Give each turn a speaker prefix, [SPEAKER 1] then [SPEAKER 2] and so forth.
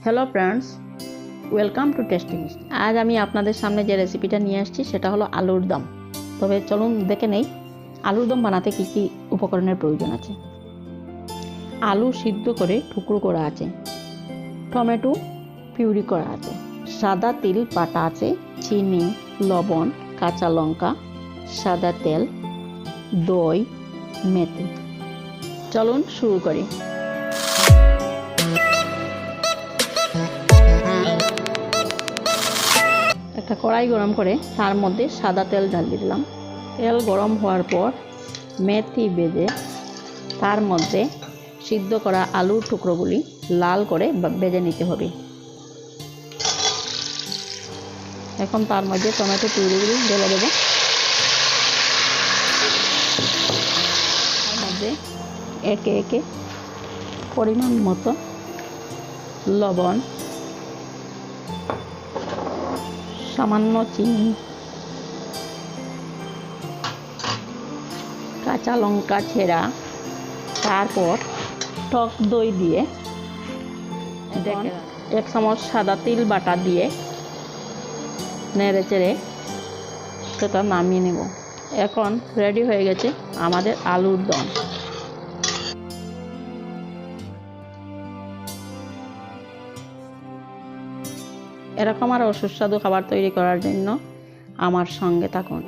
[SPEAKER 1] Hello friends, welcome to Testimist. আজ আমি আপনাদের সামনে যে রেসিপিটা নিয়ে আসছি সেটা হলো আলুর দম। তবে চলুন দেখে নেই আলুর দম বানাতে কী কী উপকরণের প্রয়োজন আছে। আলু সিদ্ধ করে টুকরো করা আছে, টমেটো পিউরি করা আছে, সাদা তিল বাটা আছে, চিনি, লবণ, কাঁচা লঙ্কা, সাদা তেল, দই, মেথি। চলুন শুরু করি। একটা কড়াই গরম করে তার মধ্যে সাদা তেল ঢালিয়ে দিলাম। তেল গরম হওয়ার পর মেথি ভেজে তার মধ্যে সিদ্ধ করা আলুর টুকরোগুলি লাল করে ভেজে নিতে হবে। এখন তার মধ্যে টমেটো পিউরিগুলি ঢেলে দেব। তার মধ্যে একে একে পরিমাণ মতো লবণ, সামান্য চিনি, কাঁচা লঙ্কা ছেঁড়া, তারপর টক দই দিয়ে এক চামচ সাদা তিল বাটা দিয়ে নেড়ে চেড়ে সেটা নামিয়ে নেব। এখন রেডি হয়ে গেছে আমাদের আলুর দম। এরকম আরও সুস্বাদু খাবার তৈরি করার জন্য আমার সঙ্গে থাকুন।